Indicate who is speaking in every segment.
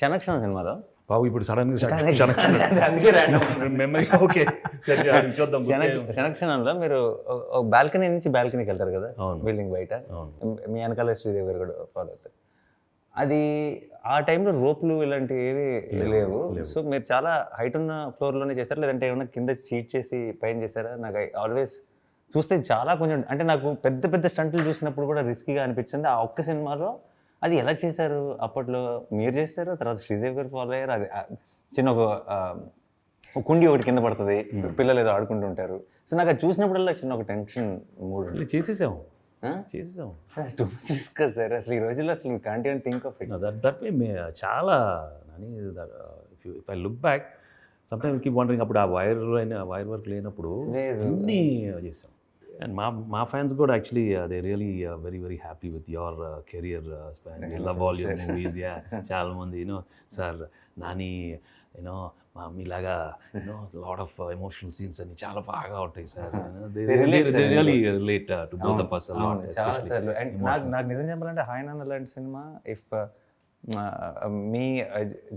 Speaker 1: క్షణక్షణం సినిమాలో
Speaker 2: బాబు ఇప్పుడు సడన్గా
Speaker 1: అందుకే
Speaker 2: మెమరీ ఓకే చూద్దాం.
Speaker 1: క్షణక్షణంలో మీరు బాల్కనీ నుంచి బాల్కనీకి వెళ్తారు కదా బిల్డింగ్ బయట, మీ వెనకాల శ్రీదేవి గారు కూడా ఫాలో అవుతారు. అది ఆ టైంలో రోప్లు ఇలాంటివి ఏవి లేవు. సో మీరు చాలా హైట్ ఉన్న ఫ్లోర్లోనే చేశారు, లేదంటే ఏమన్నా కింద చీట్ చేసి పైన చేశారా? నాకు ఆల్వేస్ చూస్తే చాలా కొంచెం అంటే నాకు పెద్ద పెద్ద స్టంట్లు చూసినప్పుడు కూడా రిస్కీగా అనిపించింది. ఆ ఒక్క సినిమాలో అది ఎలా చేశారు? అప్పట్లో మీరు చేశారు, తర్వాత శ్రీదేవి గారు ఫాలో అయ్యారు. అది చిన్న ఒక కుండి ఒకటి కింద పడుతుంది, పిల్లలు ఏదో ఆడుకుంటుంటారు. సో నాకు అది చూసినప్పుడల్లా చిన్న ఒక టెన్షన్ మూడు
Speaker 2: చేసేసాం
Speaker 1: sir. Too much risk sir అసలు ఈ రోజుల్లో అసలు can't even think of it.
Speaker 2: That way చాలా if I look back sometimes keep wondering. అప్పుడు ఆ వైర్ వర్క్ లేనప్పుడు అన్నీ చేసాం. అండ్ మా ఫ్యాన్స్ కూడా actually they really very very happy with your career span. Love all your movies. Yeah చాలా మంది సార్ నాని మీలాగా లాట్ ఆఫ్ ఎమోషనల్ సీన్స్ అన్ని చాలా బాగా ఉంటాయి sir. Really relate to both of us a lot.
Speaker 1: చాలా సార్లు. అండ్ నాకు నిజం చెప్పాలంటే హాయ్ నాన్న లాంటి సినిమా ఇఫ్ మీ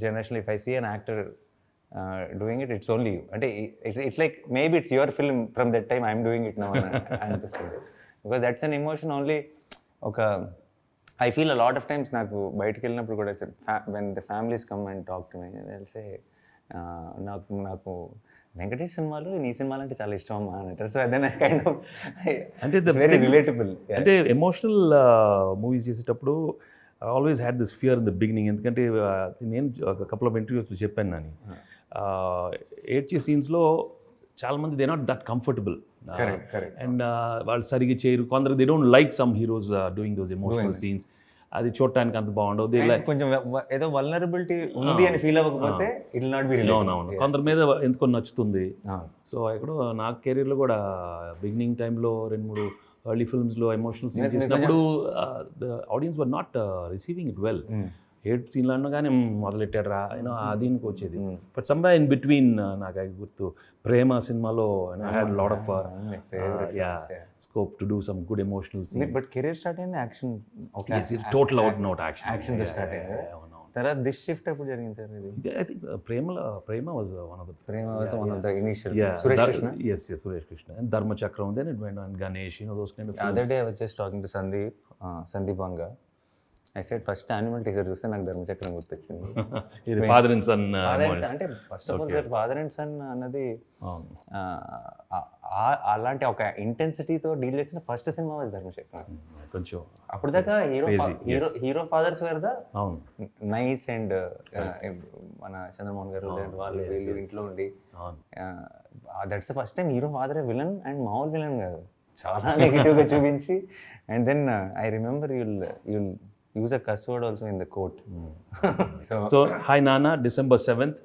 Speaker 1: generation if I see an actor doing it, it's only you. అంటే it's like maybe it's your film from that time I'm doing it now అనిపిస్తుంది. Because that's an emotion only. ఒక I feel a lot of times నాకు బయటకు వెళ్ళినప్పుడు కూడా when the families come and talk to me they'll say నాకు వెంకటేష్ సినిమాలు నీ సినిమాలు అంటే చాలా ఇష్టం అమ్మా అని అంటారు. సో అదే కైండ్ ఆఫ్ అంటే వెరీ రిలేటబుల్.
Speaker 2: అంటే ఎమోషనల్ మూవీస్ చేసేటప్పుడు I always had this fear in the beginning. ఎందుకంటే నేను ఒక కపుల్ ఆఫ్ ఇంటర్వ్యూస్లో చెప్పాను నాని, ఏడ్చే సీన్స్లో చాలామంది they not that comfortable and వాళ్ళు సరిగ్గా చేయరు. కొందరు they don't like some heroes doing those emotional scenes. అది చూడటానికి అంత బాగుండదు.
Speaker 1: కొంచెం ఏదో వల్నరబిలిటీ ఉంది అని ఫీల్ అవ్వకపోతే it will not be related.
Speaker 2: అవునవును, కొందరి మీద ఎందుకో నచ్చుతుంది. సో ఎక్కడో నా కెరీర్లో కూడా బిగినింగ్ టైంలో 2-3 ఎర్లీ ఫిల్మ్స్లో ఎమోషనల్ సీన్ చేసినప్పుడు the audience were not receiving it well. ఏడ్ సీన్లు అనగానే మొదలెట్టాడు రా దీనికి వచ్చేది. బట్ సమ్వేర్ ఇన్ బిట్వీన్ నాకు గుర్తు ప్రేమ సినిమాలో I had lot of scope to do some good emotional scenes.
Speaker 1: But career start అయింది action,
Speaker 2: total out note action
Speaker 1: start అయింది. తర్వాత దిస్ షిఫ్ట్ ఎప్పుడు జరిగింది సార్? ఇది
Speaker 2: I think Prema was one of the
Speaker 1: initial.
Speaker 2: Suresh Krishna. Yes, Suresh Krishna and Dharmachakram, then it went on Ganesh, those kind of films.
Speaker 1: Other day I was just talking to Sandeep Vanga. I said first Animal teaser చూస్తే నాకు ధర్మచక్రం గుర్తొచ్చింది.
Speaker 2: ఇది father and son
Speaker 1: అంటే first of all sir father and son అన్నది అలాంటి ఒక ఇంటెన్సిటీతో deal చేసిన ఫస్ట్ సినిమా వాజ్ ధర్మచక్రం.
Speaker 2: కొంచెం
Speaker 1: అప్పుడు దాకా hero fathers were the nice and మన చంద్రమోహన్ గారు వాళ్ళు వీళ్ళు ఇంట్లో ఉండి that's the first time hero father villain and మామూలు విలన్ కాదు, చాలా నెగిటివ్గా చూపించి. And then I remember you'll use a cuss word also in the court.
Speaker 2: So hi Nanna, December 7th.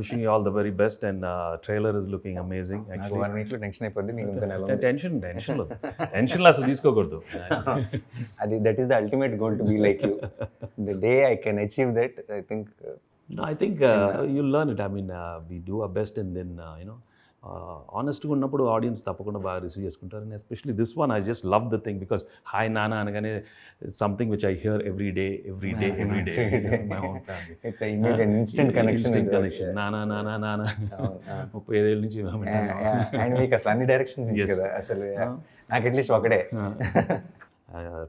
Speaker 2: Wishing you all the very best and trailer is looking amazing.
Speaker 1: Actually 1 week lo tension అయిపోద్ది. నీకు ఇంకా నెల
Speaker 2: tension అసలు తీసుకోకూడదు.
Speaker 1: అది that is the ultimate goal, to be like you. The day I can achieve that, I think
Speaker 2: you'll learn it. I mean we do our best and then ఆనెస్ట్గా ఉన్నప్పుడు audience తప్పకుండా బాగా రిసీవ్ చేసుకుంటారు. And especially this one I just love the thing because hi నానా అనగానే something which I here every day my own family.
Speaker 1: It's a immediate instant connection.
Speaker 2: నానా 35 ఏళ్ళ నుంచి
Speaker 1: and మీకు అసలు అన్ని డైరెక్షన్స్ నుంచి కదా అసలు నాకు అట్లీస్ట్ ఒకటే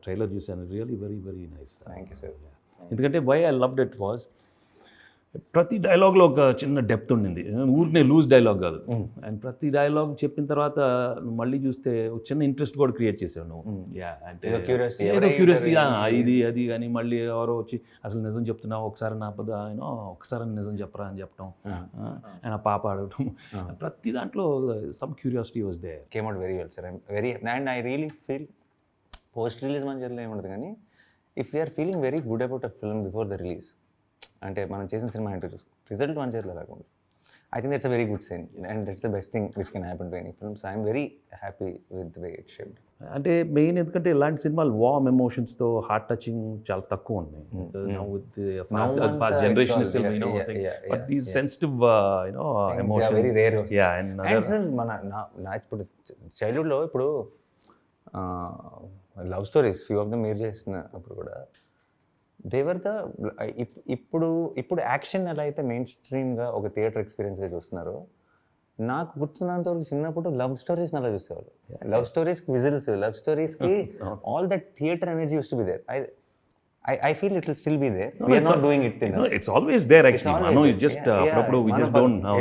Speaker 2: ట్రైలర్ చూసాను. Really very very nice.
Speaker 1: Thank you sir.
Speaker 2: ఎందుకంటే why I loved it was ప్రతి డైలాగ్లో ఒక చిన్న డెప్త్ ఉండింది. ఊరికే లూజ్ డైలాగ్ కాదు. అండ్ ప్రతి డైలాగ్ చెప్పిన తర్వాత నువ్వు మళ్ళీ చూస్తే ఒక చిన్న ఇంట్రెస్ట్ కూడా క్రియేట్ చేసావు నువ్వు. అంటే ఏదో క్యూరియాసిటీ ఇది అది కానీ మళ్ళీ ఎవరో వచ్చి అసలు నిజం చెప్తున్నావు ఒకసారి నా ఒకసారి నిజం చెప్పరా అని చెప్పడం, ఆయన పాప అడగటం, ప్రతి దాంట్లో some curiosity was there.
Speaker 1: Came out very well sir. Very and I really feel post release మన జర్నలో ఏముండదు కానీ if you're feeling very good about a film before the release, అంటే మనం చేసిన సినిమా ఏంటో చూసుకో, రిజల్ట్ 1 yearలో రాకుండా, I think that's a very good sign and that's the best thing which can happen to any film. So I'm very happy with the way it shaped.
Speaker 2: అంటే main ఎందుకంటే ఇలాంటి సినిమాలు వార్మ్ ఎమోషన్స్తో హార్ట్ టచింగ్ చాలా తక్కువ ఉన్నాయి. Fast generation but these sensitive emotions
Speaker 1: very rare. And మన నా ఇప్పుడు చైల్డ్హుడ్లో ఇప్పుడు love stories few of them మీరు చేసిన అప్పుడు కూడా దేవర్ ద ఇప్పుడు యాక్షన్ ఎలా అయితే మెయిన్ స్ట్రీమ్గా ఒక థియేటర్ ఎక్స్పీరియన్స్గా చూస్తున్నారో, నాకు గుర్తున్నంత వరకు చిన్నప్పుడు లవ్ స్టోరీస్ అలా చూసేవాళ్ళు. లవ్ స్టోరీస్కి విజిల్స్, లవ్ స్టోరీస్కి all that theatre energy use to be there. I feel it will still be there. We are not doing it enough.
Speaker 2: No, it's always there actually. Manu is just probably we just don't know.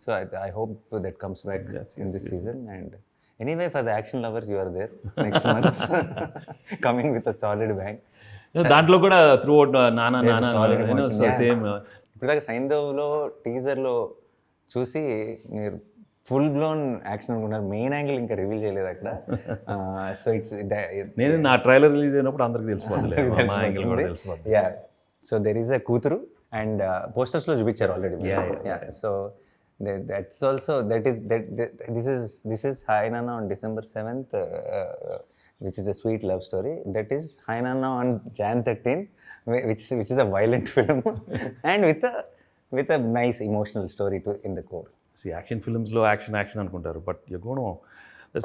Speaker 1: So I hope that comes back in this season. And anyway, for the action lovers, you are there next month, coming with a solid bang.
Speaker 2: దాంట్లో కూడా through out నానా same.
Speaker 1: ఇప్పుడు దాకా సైంధవ్లో టీజర్లో చూసి మీరు full blown action అనుకున్నారు, main angle ఇంకా రివీల్ చేయలేదు అక్కడ. సో ఇట్స్
Speaker 2: నేను నా ట్రైలర్ రిలీజ్ అయినప్పుడు అందరికి తెలిసిపోతుంది.
Speaker 1: Yeah, so there is a కూతురు అండ్ పోస్టర్స్లో చూపించారు already. So that's also this is hi నాన్న on December 7th, which is a sweet love story. That is Hi Nanna on Jan 13, which is a violent film and with a nice emotional story in the core.
Speaker 2: See, action filmsలో action అనుకుంటారు, but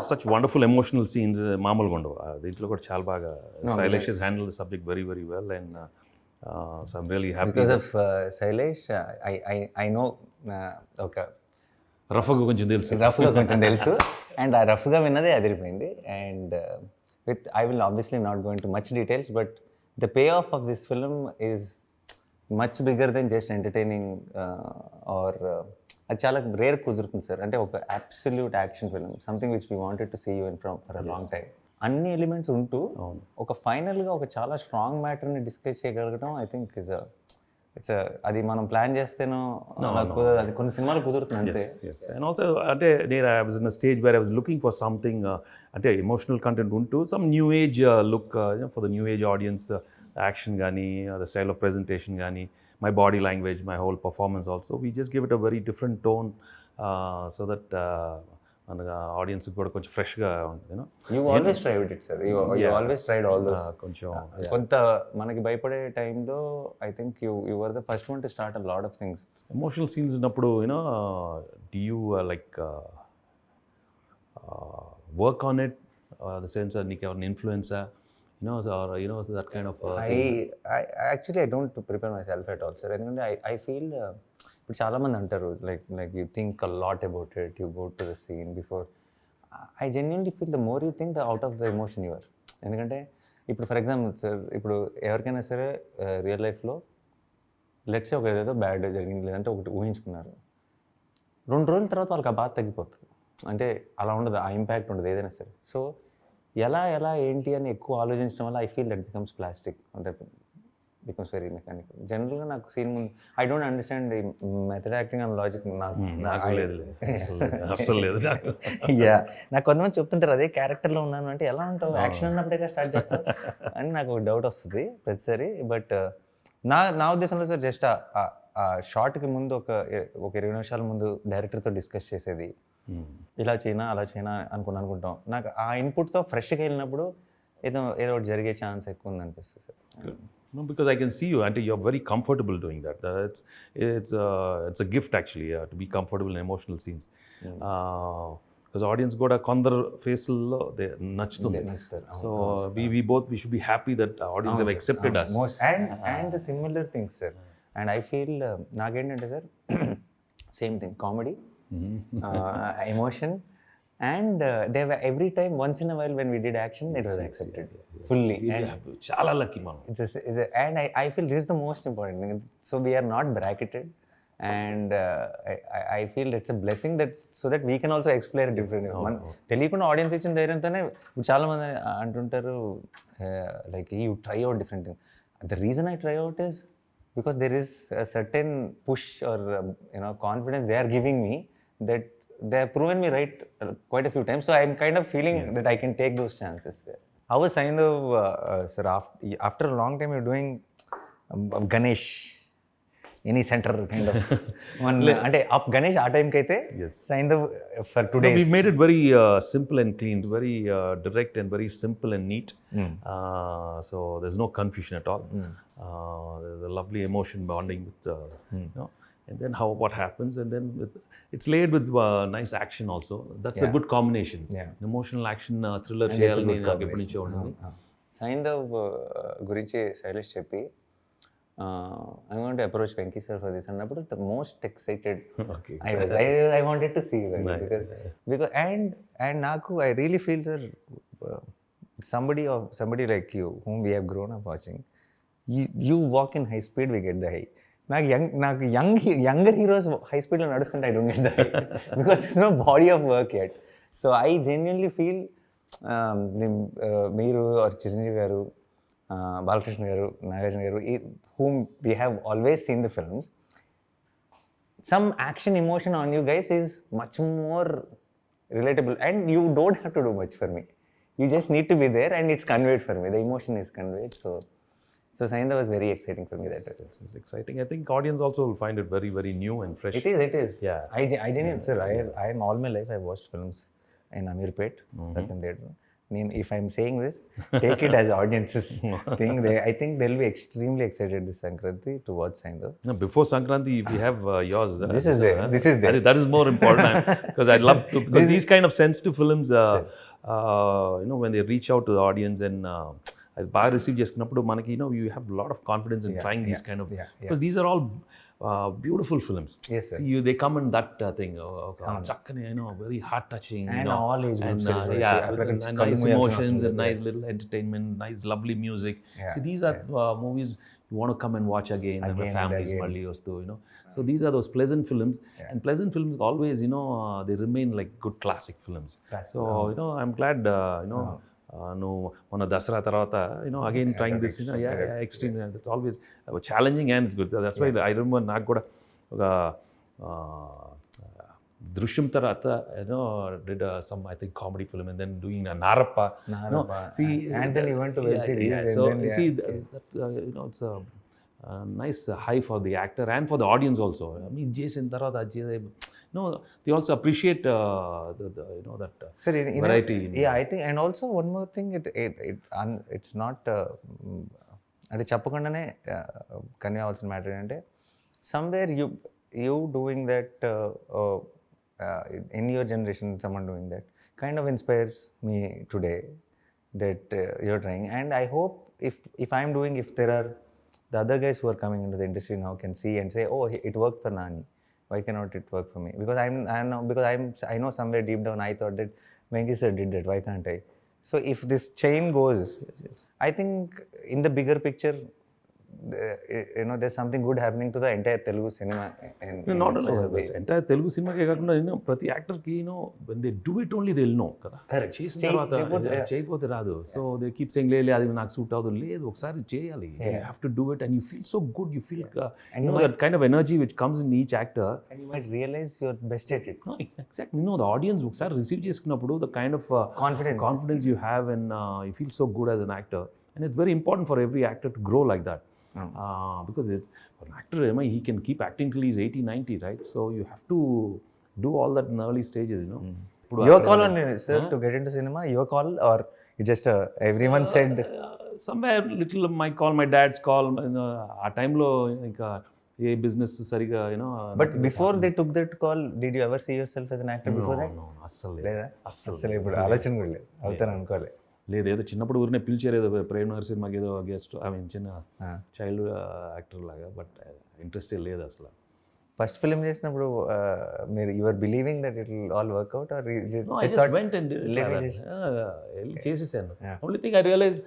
Speaker 2: such wonderful emotional scenes మామూలుగా ఉండవు. దీంట్లో కూడా చాలా బాగా Shailesh has handled the subject very very well, and so I'm really happy
Speaker 1: because of Shailesh. I know ఒక
Speaker 2: రఫ్గా కొంచెం
Speaker 1: తెలుసు అండ్ ఆ రఫ్గా విన్నదే అదిరిపోయింది. And I will obviously not go into much details, but the payoff of this film is much bigger than just entertaining or అది చాలా rare కుదురుతుంది సార్. అంటే ఒక absolute action film, something which we wanted to see you in for a long time. అన్ని elements ఉంటూ ఒక ఫైనల్గా ఒక చాలా స్ట్రాంగ్ మ్యాటర్ని డిస్కస్ చేయగలగడం ఐ థింక్ ఇట్స్ అది మనం ప్లాన్ చేస్తేనో అది కొన్ని సినిమాలు కుదురుతుంది అంతే.
Speaker 2: అండ్ ఆల్సో అంటే నేను I was in a stage where I was looking for something అంటే ఎమోషనల్ కంటెంట్ ఉంటూ some new age look for the new age audience, action కానీ ద స్టైల్ ఆఫ్ ప్రెజెంటేషన్ కానీ, my body language, my whole performance also. We just give it a very different tone so that audience కూడా కొంచెం ఫ్రెష్గా ఉంటుంది.
Speaker 1: You always tried it, sir. You always tried all those.
Speaker 2: కొంచెం
Speaker 1: కొంత మనకి భయపడే టైంలో I think you were the first one to start a lot of things.
Speaker 2: Emotional scenes ఉన్నప్పుడు do you like work on it, the sense నీకు ఎవరిని influenza or that kind of
Speaker 1: I actually I don't prepare myself at all, sir. ఎందుకంటే I feel ఇప్పుడు చాలామంది అంటారు like you think a lot about it, you go to the scene before. I genuinely feel the more you think, the out of the emotion you are. ఎందుకంటే ఇప్పుడు for example sir, ఇప్పుడు ఎవరికైనా సరే real లైఫ్లో let's ఒక ఏదో bad జరిగింది లేదంటే ఒకటి ఊహించుకున్నారు, 2 రోజుల తర్వాత వాళ్ళకి ఆ బాధ తగ్గిపోతుంది. అంటే అలా ఉండదు, ఆ ఇంపాక్ట్ ఉండదు ఏదైనా సరే. సో ఎలా ఏంటి అని ఎక్కువ ఆలోచించడం వల్ల I feel that becomes plastic, that becomes very mechanical. జనరల్గా నాకు సీన్ ముందు I don't understand the method acting and logic. నాకు కొంతమంది చెప్తుంటారు అదే క్యారెక్టర్లో ఉన్నాను అంటే ఎలా ఉంటావు, యాక్షన్ అన్నప్పుడే స్టార్ట్ చేస్తాను అని నాకు ఒక డౌట్ వస్తుంది ప్రతిసారి. బట్ నా ఉద్దేశంలో సార్ జస్ట్ ఆ షార్ట్కి ముందు ఒక 20 నిమిషాల ముందు డైరెక్టర్తో డిస్కస్ చేసేది, ఇలా చేయనా అలా చేయనా అనుకుంటాం. నాకు ఆ ఇన్పుట్తో ఫ్రెష్గా వెళ్ళినప్పుడు ఏదో ఒకటి జరిగే ఛాన్స్ ఎక్కువ ఉంది అనిపిస్తుంది sir.
Speaker 2: No, because I can see you, and you're very comfortable doing that. It's a gift actually to be comfortable in emotional scenes. Because audience కూడా కొందరు ఫేస్లో నచ్చుతుంది. So we should be happy that audience have accepted us.
Speaker 1: And the similar things, sir. And I feel నాకేంటంటే sir same thing, comedy, emotion, and they were every time, once in a while when we did action, it was accepted fully.
Speaker 2: Chala lucky man.
Speaker 1: And I feel this is the most important thing. So we are not bracketed, and I feel it's a blessing that so that we can also explore it differently. తెలియకుండా audience ఇచ్చిన ధైర్యంతోనే చాలా మంది అంటుంటారు like you try out different things. The reason I try out is because there is a certain push or confidence they are giving me that they have proven me right quite a few times. So I'm kind of feeling that I can take those chances. How was Saindhav, sir, after a long time you're doing Ganesh, any center kind of one, ante up Ganesh aa time ki aithe Saindhav for today
Speaker 2: we made it very simple and clean, very direct and very simple and neat. So there's no confusion at all. There's a lovely emotion bonding with and then what happens, and then it's layered with nice action also. That's a good combination. Emotional action, thriller cheyalani naaku eppudu nuncho undi.
Speaker 1: Saindhav గురించి శైలేష్ చెప్పి I want to approach Venki sir for this అన్నప్పుడు the most excited I wanted to see that because and నాకు I really feel sir somebody like you whom we have grown up watching you walk in high speed we get the high నాకు younger heroes high speed లో నడుస్తుంటే I don't get the high because there's no body of work yet. So I genuinely feel మీరు or Chiranjeevi గారు బాలకృష్ణ గారు నాగార్జున గారు whom we have always seen the films, some action emotion on you guys is much more relatable and you don't have to do much for me. You just need to be there and it's conveyed for me. The emotion is conveyed. So Saindhav was very exciting for me.
Speaker 2: It's exciting. I think audience also will find it very, very new and fresh.
Speaker 1: It is. Yeah. I didn't, sir. I am all my life I watched films in Amirpet, Ratan Theatre. If I'm saying this, take it as audiences thing. I think they'll be extremely excited this Sankranti to watch Saindhav.
Speaker 2: No, before Sankranti, we have yours.
Speaker 1: This is there.
Speaker 2: That is more important because I love to, because these kind of sensitive films, when they reach out to the audience and బాగా receive చేసుకున్నప్పుడు మనకి you have a lot of confidence in trying these kind of, because these are all beautiful films.
Speaker 1: Yes, sir.
Speaker 2: See, they come in that thing, chakkani, very heart touching,
Speaker 1: and all age groups,
Speaker 2: and nice emotions and nice little entertainment, nice lovely music. See, these are movies you want to come and watch again and the families malli vastu, so these are those pleasant films, and pleasant films always, they remain like good classic films. So I'm glad నువ్వు మన దసరా తర్వాత again trying this extreme, it's always challenging and it's good. That's why I remember నాకు కూడా ఒక దృశ్యం తర్వాత did some I think comedy film and then doing Narappa.
Speaker 1: See, and then you went to web series.
Speaker 2: So you see that it's a nice high for the actor and for the audience also. I mean, Jason tarvata they also appreciate that
Speaker 1: sir,
Speaker 2: variety.
Speaker 1: I think, and also one more thing, it's not అంటే చెప్పకుండానే convey అవ్వాల్సిన matter ఏంటంటే somewhere you doing that in your generation, someone doing that kind of inspires me today, that you're trying. And I hope if I'm doing, if there are the other guys who are coming into the industry now can see and say, oh, it worked for Nani, why cannot it work for me? Because I know somewhere deep down I thought that Venki sir did that, why can't I? So if this chain goes, I think in the bigger picture, there's something good happening to the entire Telugu cinema.
Speaker 2: Not only this, entire Telugu cinema ke kakunda prati actor ki when they do it only they'll know kada. Chesin tarvata cheyipothe raadu. So they keep saying le adi naaku suit avadu, ledu okkasari cheyali. You have to do it and you feel so good, you feel that kind of energy which comes in each actor,
Speaker 1: and you might realize you're best at it.
Speaker 2: No, exactly. The audience okkasari receive చేసుకున్నప్పుడు the kind of confidence you have, and you feel so good as an actor, and it's very important for every actor to grow like that. Because it's for an actor, he can keep acting till he's 80, 90, right? So you have to do all that in the early stages,
Speaker 1: Your call on it, sir, to get into cinema, your call, or you just everyone said?
Speaker 2: Somewhere little my call, my dad's call, ఆ టైంలో ఇంకా ఏ business సరిగా
Speaker 1: But before they took that call, did you ever see yourself as an actor before that?
Speaker 2: No,
Speaker 1: అస్సలు ఇప్పుడు ఆలోచన కూడా లేదు, అవుతాను అనుకోలే.
Speaker 2: లేదు, ఏదో చిన్నప్పుడు ఊరినే పిలిచారు, ఏదో ప్రేమ్ నగర్ సినిమాకి ఏదో గెస్ట్, చిన్న చైల్డ్ యాక్టర్ లాగా, బట్ ఇంట్రెస్ట్ లేదు అసలు.
Speaker 1: ఫస్ట్ ఫిల్మ్ చేసినప్పుడు మీరు you are believing that it will all work out, or
Speaker 2: చేసేసాను. Only thing I realize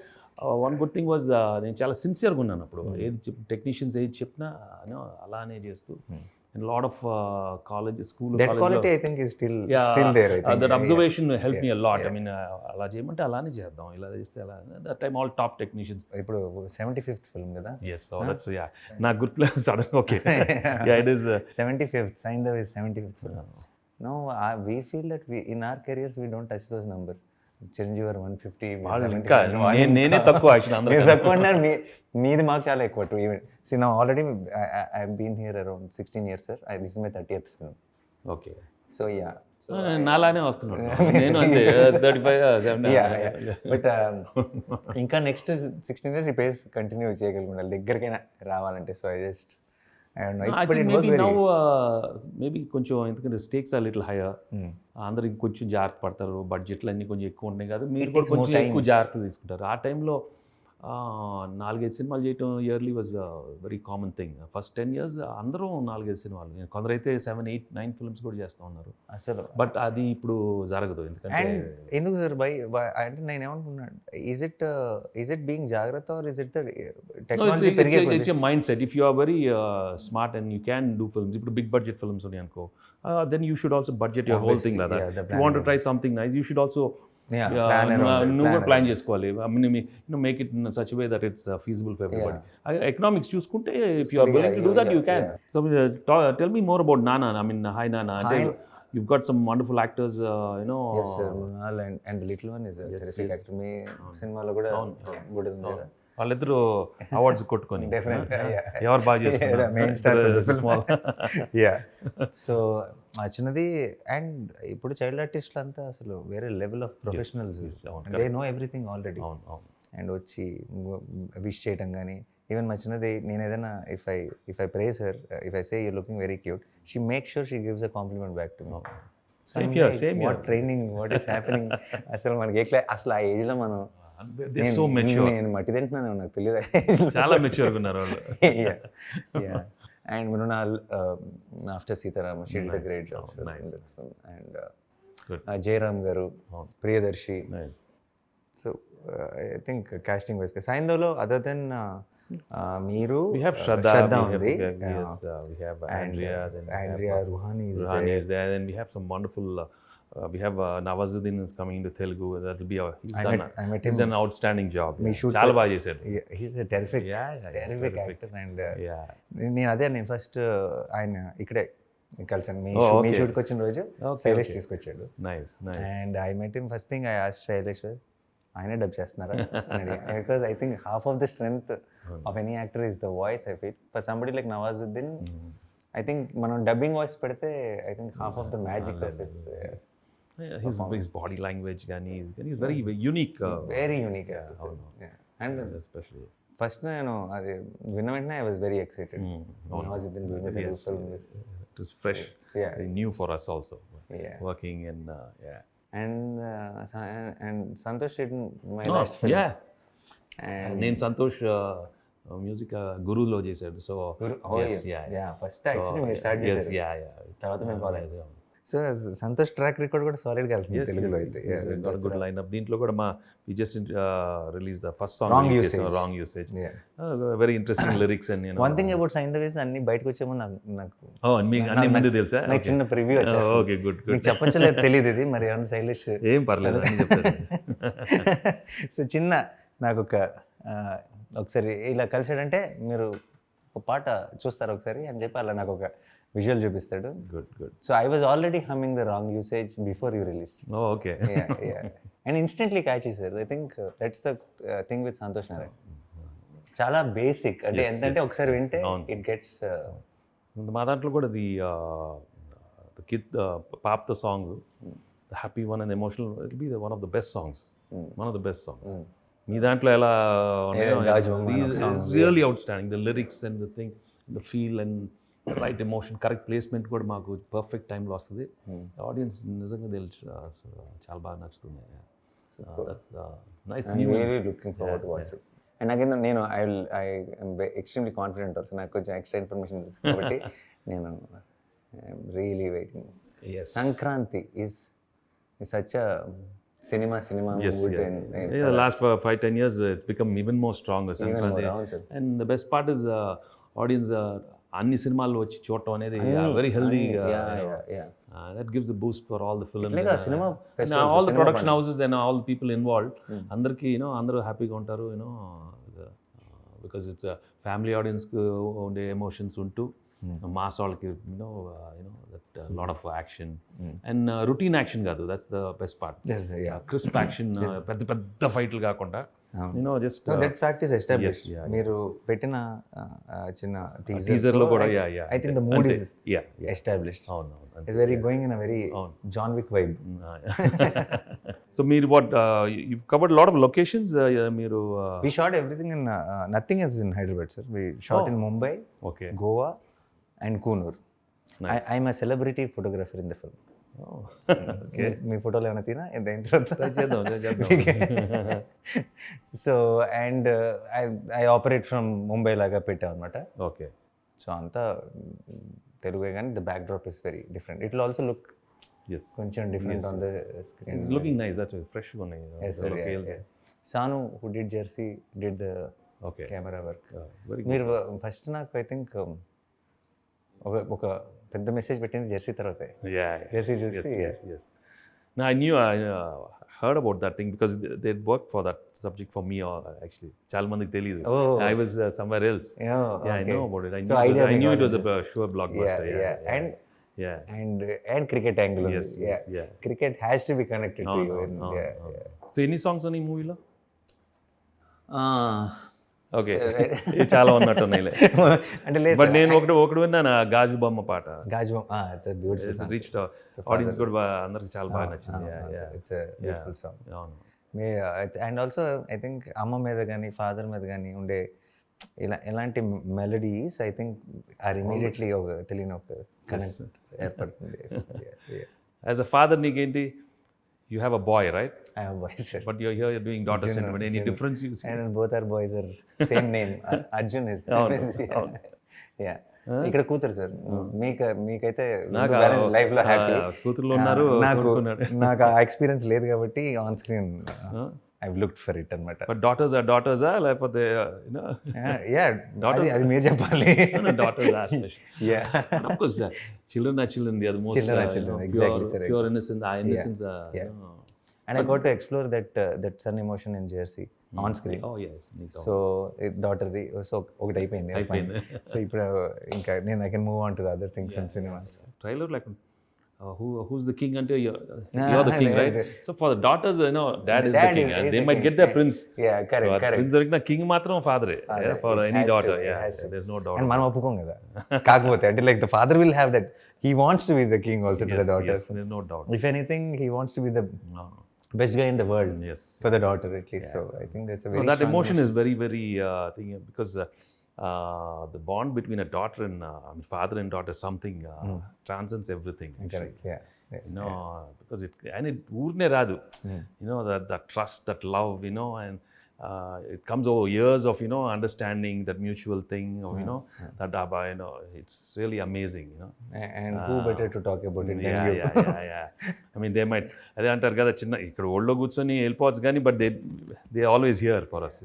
Speaker 2: one good thing was, నేను చాలా సిన్సియర్గా ఉన్నాను అప్పుడు. ఏది టెక్నీషియన్స్ ఏది చెప్పినా అలానే చేస్తూ, and a lot of college, school,
Speaker 1: that quality I think is still there. I think
Speaker 2: that observation helped me a lot. I mean, అలా చేయమంటే అలానే చేద్దాం, ఇలా చేస్తే అలా. That time all top technicians.
Speaker 1: ఇప్పుడు 75th ఫిల్మ్ కదా?
Speaker 2: Yes, so that's నాకు గుర్తులేదు sudden. Okay, it is
Speaker 1: 75th. Saindhav is 75th film. No, we feel that in our careers we don't touch those numbers. Chiranjeevi గారు 150,
Speaker 2: నేనే తక్కువ actually, అందరూ
Speaker 1: తక్కువ అన్నారు. మీది మాకు చాలా ఎక్కువ. To even see now already I been here around 16 years, sir. This is my 30th film.
Speaker 2: Okay.
Speaker 1: So yeah.
Speaker 2: నాలానే వస్తున్నాడు నేను, అంతే 35.
Speaker 1: బట్ ఇంకా నెక్స్ట్ 16 years ఈ పేస్ కంటిన్యూ చేయగలుగుతాను, దగ్గరికైనా రావాలంటే. So I just and
Speaker 2: I think maybe now maybe కొంచెం ఎందుకంటే స్టేక్స్ are little hire, అందరు ఇంకొంచెం జాగ్రత్త పడతారు, బడ్జెట్లు అన్నీ కొంచెం ఎక్కువ ఉన్నాయి కదా, మీరు కూడా కొంచెం ఎక్కువ జాగ్రత్త తీసుకుంటారు. ఆ టైంలో 4-5 సినిమాలు చేయటం yearly was very common thing. First 10 years అందరూ 4-5 సినిమాలు, కొందరైతే 7, 8, 9 ఫిల్మ్స్ కూడా చేస్తూ ఉన్నారు
Speaker 1: అసలు.
Speaker 2: బట్ అది ఇప్పుడు జరగదు. ఎందుకంటే
Speaker 1: ఎందుకు సార్ అంటే నేను ఏమనుకున్నాను, ఈజ్ ఇట్ బీయింగ్ జాగ్రత్త or is it the technology పెరిగే
Speaker 2: it's a mindset. If you are very smart and you can do films, ఇప్పుడు బిగ్ బడ్జెట్ ఫిల్మ్స్ ఉన్నాయి అనుకో, then you should also budget your whole thing like that. You want to try something nice, you should also నువ్వు కూడా plan చేసుకోవాలి. Make it in such way that it's feasible for everybody. Economics చూసుకుంటే if you are willing to do that you can. So tell me more about Nanna. I mean hi Nanna, అంటే you've got some wonderful actors, you know.
Speaker 1: Yes sir, Munal and the little one is a terrific actor. Me సినిమాలో కూడా good ఉంది కదా,
Speaker 2: వాళ్ళిద్దరూ awards కొట్టుకొని
Speaker 1: డెఫినెట్గా
Speaker 2: ఎవరు బాగా చేస్తారు
Speaker 1: main stars of the film. Yeah, so చిన్నది. అండ్ ఇప్పుడు చైల్డ్ ఆర్టిస్టులు అంతా అసలు వేరే level of professionals, they know everything already. And వచ్చి విష్ చేయటం కానీ, ఈవెన్ మా చిన్నది నేను ఏదైనా if I praise her, if I say you looking very cute, she make sure she gives a compliment back to me. What training, what is happening. అసలు మనకి అసలు ఆ ఏజ్లో మనం నేను మట్టి తింటున్నాను నాకు తెలియదు,
Speaker 2: చాలా మెచ్యూర్గా ఉన్నారు వాళ్ళు.
Speaker 1: And Mrunal after Sitarama, she did a great job. And Jayaram garu, Priyadarshi. So I think casting wise సైంధవ్లో అదర్ దెన్ మీరు Shraddha ఉంది,
Speaker 2: we have Andrea, then
Speaker 1: Andrea, Ruhani
Speaker 2: is there, then we have some wonderful we have Nawazuddin is coming into Telugu. That will be he's an outstanding job. చాలా బాగా చేశాడు.
Speaker 1: He's a terrific actor. And నేను first ఆయన ఇక్కడే కలిసాను, మీ షూట్కి వచ్చిన రోజు శైలేష్ తీసుకొచ్చాడు. And I met him, first thing I asked Shailesh, ఆయనే డబ్ చేస్తున్నారా, because I think half of the strength of any actor is the voice. I feel for somebody like Nawazuddin, I think మనం dubbing voice పెడితే I think half of the magic of
Speaker 2: his body language కానీ is very unique,
Speaker 1: very unique. And especially first నేను అది విన్న వెంటనే I was very excited. Nawazuddin doing the Telugu film,
Speaker 2: it was fresh, very new for us also, working and
Speaker 1: and Santosh did my last film.
Speaker 2: And నేను Santosh music గురులో చేశాడు. So
Speaker 1: first actually మీరు start చేశారు, తర్వాత మేము ఫాలో అయ్యాం. సో సంతోష్ ట్రాక్ రికార్డ్ కూడా సాలిడ్గా వెళ్తుంది తెలుగులో అయితే.
Speaker 2: Good line up. దీంట్లో కూడా we just released the first song, Wrong Usage. Very interesting lyrics. And you know,
Speaker 1: one thing about Saindhav is అన్ని బయటకు వచ్చే ముందు నాకు
Speaker 2: అన్ని ముందు తెలుసా?
Speaker 1: నాకు చిన్న ప్రివ్యూ వచ్చేసి.
Speaker 2: Okay, good.
Speaker 1: మీకు చెప్పచ్చలేదు, తెలియదు ఇది మరి ఏమన్నా శైలేష్.
Speaker 2: ఏం పర్లేదు అని చెప్తాను.
Speaker 1: సో చిన్న నాకు ఒకసారి ఇలా కలిసాడంటే మీరు ఒక పాట చూస్తారు ఒకసారి అని చెప్పి అలా నాకు ఒక విజువల్ చూపిస్తాడు.
Speaker 2: Good.
Speaker 1: So I was already humming the wrong usage before you release.
Speaker 2: Okay.
Speaker 1: And instantly catch చేశారు. I think that's the thing with Santosh Narayan. చాలా బేసిక్, అంటే ఎంతంటే ఒకసారి వింటే ఇట్ గెట్స్.
Speaker 2: మా దాంట్లో కూడా ది కిడ్ పాప song, the happy one and emotional, it be one of the best songs, one of the best songs. మీ దాంట్లో ఎలా really outstanding, the lyrics and the thing, the feel and right emotion, correct placement కూడా మాకు perfect టైంలో వస్తుంది. Audience నిజంగా తెలుసు, చాలా బాగా నచ్చుతుంది. Nice.
Speaker 1: Looking forward to watch it. And again నేను I am extremely confident also. నాకు కొంచెం ఎక్స్ట్రా ఇన్ఫర్మేషన్ తెలుసు కాబట్టి నేను really waiting. Sankranti is such a cinema mood.
Speaker 2: The last 5-10 years it's become even more stronger, Sankranti. And the best part is audience అన్ని సినిమాలు వచ్చి చూడటం అనేది very healthy. That gives a boost for all the films, all the production houses and all the people involved. అందరికి అందరూ హ్యాపీగా ఉంటారు, because it's a family audience కు ఉండే ఎమోషన్స్ ఉంటూ మాస్ వాళ్ళకి that lot of action and routine action కాదు, that's the best part. Crisp action, పెద్ద ఫైట్లు కాకుండా just
Speaker 1: that fact is established. మీరు పెట్టిన చిన్న
Speaker 2: teaser లో కూడా
Speaker 1: I think the mood is established. It's very going in a very John Wick vibe.
Speaker 2: So మీరు what you've covered a lot of locations. మీరు
Speaker 1: we shot everything in nothing is in Hyderabad, sir. We shot in Mumbai, Goa, and Coonoor. I'm a celebrity photographer in the film.
Speaker 2: Okay,
Speaker 1: మీ ఫోటోలు ఏమైనా తినా ఎంత అయిన తర్వాత
Speaker 2: చేద్దాం.
Speaker 1: So and I operate from Mumbai లాగా పెట్టాం అనమాట.
Speaker 2: ఓకే,
Speaker 1: సో అంతా తెలుగే కానీ the backdrop is very different. It will also look కొంచెం different on the screen.
Speaker 2: Looking nice, that's ఫ్రెష్గా ఉన్నాయి.
Speaker 1: Sanu who did Jersey did the
Speaker 2: okay,
Speaker 1: camera work.
Speaker 2: Very
Speaker 1: మీరు ఫస్ట్ నాకు ఐ థింక్ ఒక పెద్ద మెసేజ్ పెట్టింది జెర్సీ తర్వాతే. Jersey చూసి
Speaker 2: No, I knew, I heard about that thing because they worked for that subject for me actually. Chaala mandiki teliyadu. I was somewhere else. I know about it. I knew it was a sure blockbuster.
Speaker 1: And cricket angle.
Speaker 2: Yes.
Speaker 1: Cricket has to be connected to you.
Speaker 2: So any songs on ఈ మూవీలో? Okay, చాలా ఉన్నట్టు ఉన్నాయిలే.
Speaker 1: అంటే లేదు,
Speaker 2: but నేను ఒకటి విన్నాను, గాజు బొమ్మ పాట.
Speaker 1: గాజు బొమ్మ, it's a beautiful song.
Speaker 2: Reached audience కూడా అందరికి చాలా బాగా నచ్చింది.
Speaker 1: It's a beautiful song. And also I think అమ్మ మీద కానీ ఫాదర్ మీద కానీ ఉండే ఇలాంటి melodies I think are immediately ఒక తెలియని ఒక కనెక్ట్ ఏర్పడుతుంది.
Speaker 2: యాజ్ అ ఫాదర్ నీకేంటి? You have a boy, right?
Speaker 1: I have boys, sir.
Speaker 2: But you're here, you're doing daughter sentiment. Any difference you see?
Speaker 1: And both our boys are same name. Arjun is. Yeah. ఇక్కడ కూతురు sir. మీకైతే life లో happy
Speaker 2: కూతురులో ఉన్నారు.
Speaker 1: నాకు ఆ experience లేదు కాబట్టి on screen I've looked for it అనమాట.
Speaker 2: But daughters are లేకపోతే
Speaker 1: అది మీరు చెప్పాలి.
Speaker 2: Daughters are special. Yeah. Of course, children are children. They are the most
Speaker 1: children. Exactly, sir.
Speaker 2: Pure innocence. Innocence.
Speaker 1: And I got to explore that son emotion in Jersey on screen.
Speaker 2: Oh yes.
Speaker 1: So daughter di so ఒకటి అయిపోయింది. So ఇప్పుడు ఇంకా నేను I can move on to the other things in cinemas.
Speaker 2: Trailer like who's the king until you're the king, right? So for the daughters, dad is the king, and they might get their prince.
Speaker 1: Yeah, correct.
Speaker 2: Prince dorikina king matram father for any daughter. There's no doubt.
Speaker 1: And మనం ఒప్పుకోం కదా. కాకపోతే అంటే like the father will have that, he wants to be the king also to the daughter.
Speaker 2: Yes, there's no doubt.
Speaker 1: If anything, he wants to be the best guy in the world.
Speaker 2: Yes,
Speaker 1: for the daughter at least. So I think that's a very
Speaker 2: that emotion is very very thing, because the bond between a daughter and father and daughter is something transcends everything.
Speaker 1: Correct.
Speaker 2: Because it urne radu. That trust, that love, and it comes over years of understanding that mutual thing of that it's really amazing.
Speaker 1: And who better to talk about it than you?
Speaker 2: I mean, they might అదే అంటారు కదా, చిన్న ఇక్కడ ఒళ్ళో కూర్చొని వెళ్ళిపోవచ్చు కానీ but they always here for us.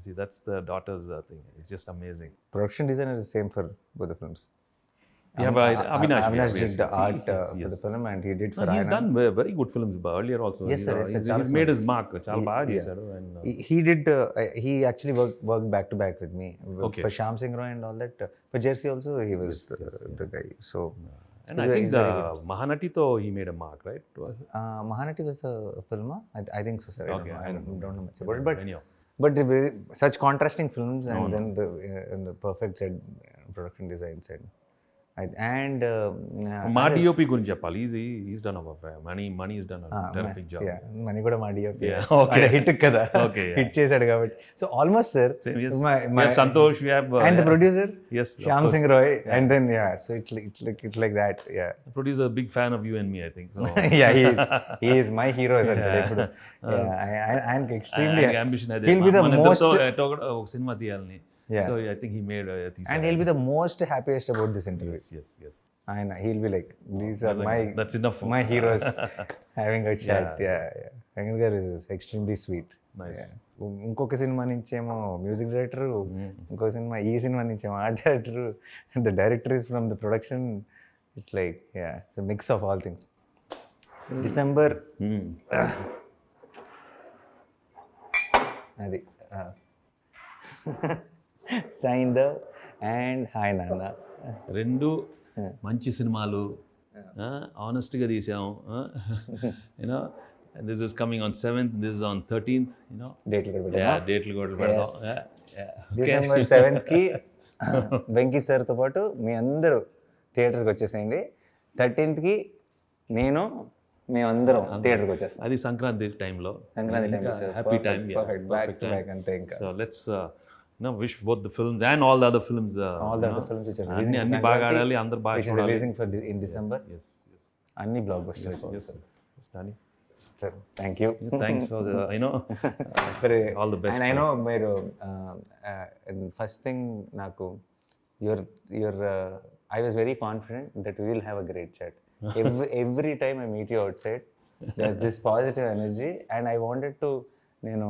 Speaker 2: See, that's the daughter's thing. It's just amazing.
Speaker 1: Production designer is same for both the films.
Speaker 2: We have Avinash
Speaker 1: did the art for the film, and he did for
Speaker 2: he's done very good films earlier also.
Speaker 1: Yes, sir.
Speaker 2: He's made his mark. Chaala baga chesaru.
Speaker 1: He did. He actually worked back to back with me for Shyam Singh Roy and all that. For Jersey also, he was the guy. So.
Speaker 2: And I think the Mahanati tho he made a mark, right?
Speaker 1: Mahanati was a film. I think so, sir.
Speaker 2: Okay.
Speaker 1: I don't know much about it, but such contrasting films, and then the perfect side, production design side. And
Speaker 2: మా DOP గురించి చెప్పాలి. Is done money is done terrific job.
Speaker 1: Money కూడా మా DOP hit కదా, hit చేశాడు కాబట్టి. So almost sir
Speaker 2: Santosh
Speaker 1: and the producer Shyam Singh Roy, and then so it's like that.
Speaker 2: Producer big fan of you and me, I think so.
Speaker 1: he is my hero sir. I am extremely
Speaker 2: ambition.
Speaker 1: He'll be the most
Speaker 2: cinema తీయాలని. So I think he made a thesis.
Speaker 1: And he'll be the most happiest about this interview.
Speaker 2: Yes.
Speaker 1: And he'll be like, these are
Speaker 2: that's enough.
Speaker 1: My heroes having a chat. Venkatesh is extremely sweet.
Speaker 2: Nice.
Speaker 1: ఇంకొక సినిమా నుంచేమో music director, ఇంకొక సినిమా నుంచేమో art director, and the director is from the production. It's like it's a mix of all things. December అది Saindhav and Hi Nanna.
Speaker 2: రెండు మంచి సినిమాలు, ఆనెస్ట్గా తీసాం. And this is coming on 7th, this is on 13th. డేట్లు కూడా పెడదాం.
Speaker 1: December 7th కి వెంకీ సార్తో పాటు మీ అందరూ థియేటర్స్కి వచ్చేసేయండి. 13th కి మేమందరం థియేటర్కి వచ్చేస్తాం.
Speaker 2: అది సంక్రాంతి టైంలో.
Speaker 1: Happy time,
Speaker 2: perfect
Speaker 1: back to back అంతే. ఇంకా
Speaker 2: so let's wish both the films and all the other films
Speaker 1: All the other films which are releasing
Speaker 2: అన్ని
Speaker 1: in
Speaker 2: బాగా
Speaker 1: Sankranti,
Speaker 2: ఆడాలి, అందరు బాగా
Speaker 1: which is
Speaker 2: చూడాలి.
Speaker 1: releasing in December.
Speaker 2: Yes.
Speaker 1: అన్ని black busters.
Speaker 2: Nani.
Speaker 1: Sir, thank you.
Speaker 2: Thanks for the, all the best.
Speaker 1: And I know మీరు first thing నాకు you're I was very confident that we will have a great chat. Every time I meet you outside, there's this positive energy and I wanted to, నేను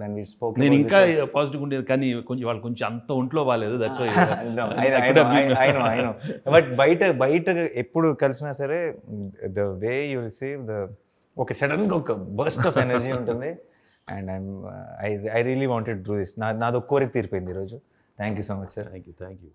Speaker 1: when we spoke
Speaker 2: నేను
Speaker 1: about
Speaker 2: ఇంకా positive ఉండేది కానీ కొంచెం వాళ్ళు కొంచెం అంత ఒంట్లో బాగాలేదు. That's why
Speaker 1: I know. But బయట ఎప్పుడు కలిసినా సరే the way you receive the ఒక సడన్గా ఒక బర్స్ట్ ఆఫ్ ఎనర్జీ ఉంటుంది. And I really wanted to do this. నాది ఒక కోరిక తీరిపోయింది ఈరోజు. Thank you so much sir.
Speaker 2: Thank you.